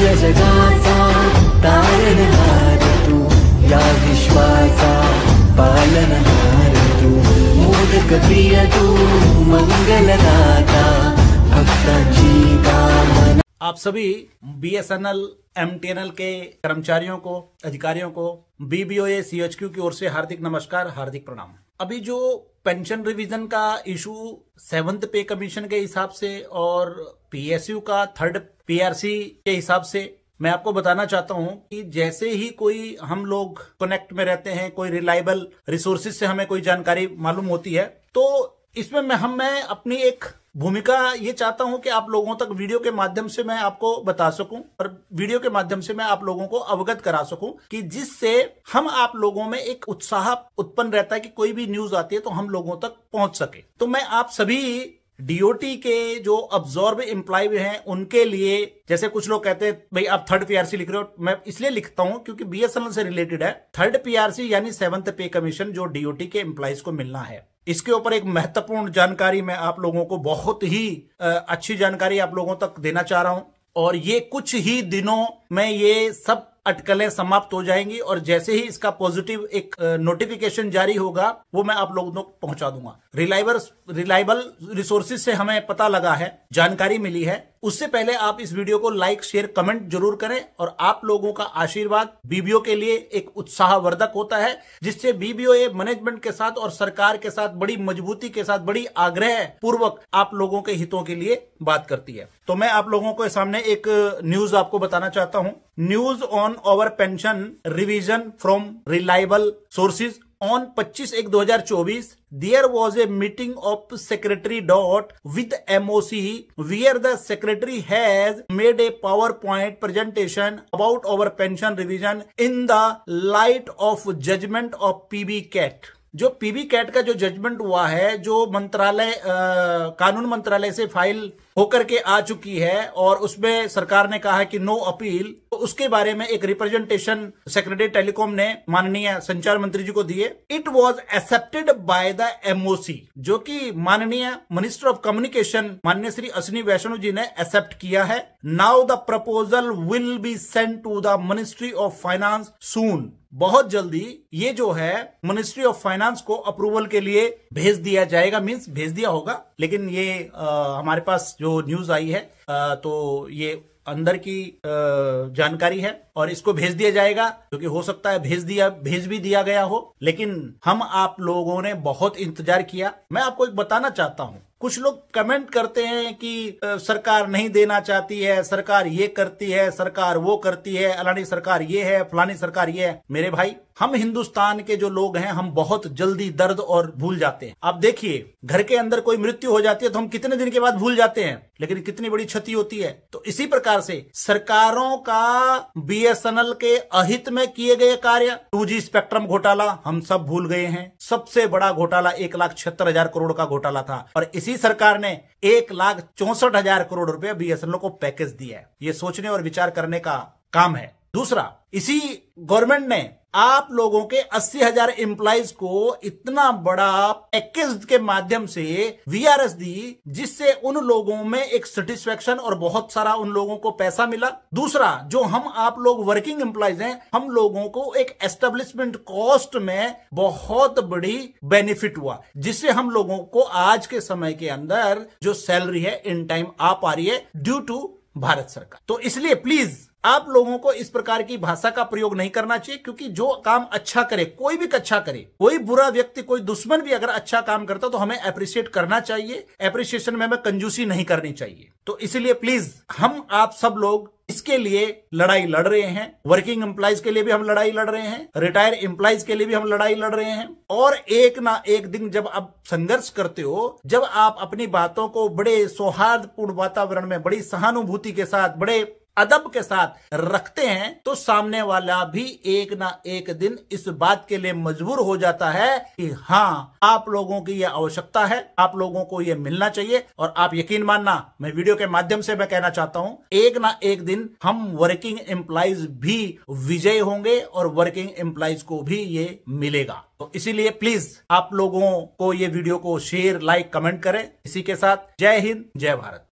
या जगाचा तारणहार तू, या विश्वाचा पालनहार तू, मोदक प्रिय तू, मंगलदाता, भक्तांची कामना। आप सभी BSNL MTNL के कर्मचारियों को, अधिकारियों को BBOA CHQ की ओर से हार्दिक नमस्कार, हार्दिक प्रणाम। अभी जो पेंशन रिवीजन का इशू 7th पे कमीशन के हिसाब से और PSU का 3rd PRC के हिसाब से मैं आपको बताना चाहता हूं कि जैसे ही कोई हम लोग कनेक्ट में रहते हैं, कोई रिलायबल रिसोर्सेज से हमें कोई जानकारी मालूम होती है, तो इसमें मैं अपनी एक भूमिका ये चाहता हूं कि आप लोगों तक वीडियो के माध्यम से मैं आपको बता सकूं और वीडियो के माध्यम से मैं आप लोगों को अवगत करा सकूं कि जिससे हम आप लोगों में एक उत्साह उत्पन्न रहता है कि कोई भी न्यूज आती है तो हम लोगों तक पहुंच सके। तो मैं आप सभी DOT के जो अब्जॉर्ब एम्प्लॉय हैं उनके लिए, जैसे कुछ लोग कहते हैं भाई आप 3rd PRC लिख रहे हो, मैं इसलिए लिखता हूं क्योंकि BSNL से रिलेटेड है। 3rd PRC यानी 7th पे कमीशन जो DOT के एम्प्लॉयज को मिलना है, इसके ऊपर एक महत्वपूर्ण जानकारी मैं आप लोगों को, बहुत ही अच्छी जानकारी आप लोगों तक देना चाह रहा हूं। और ये कुछ ही दिनों में ये सब अटकलें समाप्त हो जाएंगी और जैसे ही इसका पॉजिटिव एक नोटिफिकेशन जारी होगा वो मैं आप लोगों तक पहुंचा दूंगा। रिलायबल रिसोर्सेज से हमें पता लगा है, जानकारी मिली है। उससे पहले आप इस वीडियो को लाइक, शेयर, कमेंट जरूर करें और आप लोगों का आशीर्वाद BBO के लिए एक उत्साहवर्धक होता है, जिससे BBOA मैनेजमेंट के साथ और सरकार के साथ बड़ी मजबूती के साथ, बड़ी आग्रह पूर्वक आप लोगों के हितों के लिए बात करती है। तो मैं आप लोगों के सामने एक न्यूज आपको बताना चाहता हूं। News on our pension revision from reliable sources on 25/1/2024, there was a meeting of Secretary Dot with MOC where the Secretary has made a PowerPoint presentation about our pension revision in the light of judgment of PB CAT। जो PB CAT का जो judgement हुआ है, जो मंत्रालय कानून मंत्रालय से फाइल होकर के आ चुकी है और उसमें सरकार ने कहा है कि नो अपील, तो उसके बारे में एक रिप्रेजेंटेशन सेक्रेटरी टेलीकॉम ने माननीय संचार मंत्री जी को दिए। It was accepted by the MOC, जो कि माननीय मिनिस्टर ऑफ कम्युनिकेशन माननीय श्री अश्विनी वैष्णव जी ने एक्सेप्ट किया है। Now the proposal will be sent to the ministry of finance soon. बहुत जल्दी ये जो है मिनिस्ट्री ऑफ फाइनेंस को अप्रूवल के लिए भेज दिया जाएगा, मींस भेज दिया होगा, लेकिन ये हमारे पास जो न्यूज आई है तो ये अंदर की जानकारी है और इसको भेज दिया जाएगा, क्योंकि हो सकता है भेज भी दिया गया हो, लेकिन हम आप लोगों ने बहुत इंतजार किया। मैं आपको एक बताना चाहता हूं, कुछ लोग कमेंट करते हैं कि सरकार नहीं देना चाहती है, सरकार ये करती है, सरकार वो करती है, अलानी सरकार ये है, फलानी सरकार ये है। मेरे भाई, हम हिंदुस्तान के जो लोग हैं हम बहुत जल्दी दर्द और भूल जाते हैं। आप देखिए, घर के अंदर कोई मृत्यु हो जाती है तो हम कितने दिन के बाद भूल जाते हैं, लेकिन कितनी बड़ी क्षति होती है। तो इसी प्रकार से सरकारों का BSNL के अहित में किए गए कार्य, 2G स्पेक्ट्रम घोटाला हम सब भूल गए हैं। सबसे बड़ा घोटाला 1,76,000 करोड़ का घोटाला था और इसी सरकार ने 1,64,000 करोड़ रुपए BSNL को पैकेज दिया है। ये सोचने और विचार करने का काम है। दूसरा, इसी गवर्नमेंट ने आप लोगों के 80,000 एम्प्लॉइज को इतना बड़ा पैकेज के माध्यम से VRS दी, जिससे उन लोगों में एक सेटिस्फेक्शन और बहुत सारा उन लोगों को पैसा मिला। दूसरा, जो हम आप लोग वर्किंग एम्प्लॉइज हैं, हम लोगों को एक एस्टेब्लिशमेंट कॉस्ट में बहुत बड़ी बेनिफिट हुआ, जिससे हम लोगों को आज के समय के अंदर जो सैलरी है इन टाइम आ पा रही है ड्यू टू भारत सरकार। तो इसलिए प्लीज आप लोगों को इस प्रकार की भाषा का प्रयोग नहीं करना चाहिए, क्योंकि जो काम अच्छा करे, कोई भी अच्छा करे, कोई बुरा व्यक्ति, कोई दुश्मन भी अगर अच्छा काम करता तो हमें अप्रिशिएट करना चाहिए। अप्रिशिएशन में हमें कंजूसी नहीं करनी चाहिए। तो इसलिए प्लीज हम आप सब लोग इसके लिए लड़ाई लड़ रहे हैं। वर्किंग एम्प्लॉइज के लिए भी हम लड़ाई लड़ रहे हैं, रिटायर एम्प्लॉइज के लिए भी हम लड़ाई लड़ रहे हैं। और एक ना एक दिन जब आप संघर्ष करते हो, जब आप अपनी बातों को बड़े सौहार्दपूर्ण वातावरण में, बड़ी सहानुभूति के साथ, बड़े अदब के साथ रखते हैं, तो सामने वाला भी एक ना एक दिन इस बात के लिए मजबूर हो जाता है कि हाँ, आप लोगों की यह आवश्यकता है, आप लोगों को यह मिलना चाहिए। और आप यकीन मानना, मैं वीडियो के माध्यम से मैं कहना चाहता हूं, एक ना एक दिन हम वर्किंग एम्प्लॉइज भी विजय होंगे और वर्किंग एम्प्लॉइज को भी ये मिलेगा। तो इसीलिए प्लीज आप लोगों को ये वीडियो को शेयर, लाइक, कमेंट करें। इसी के साथ जय हिंद, जय भारत।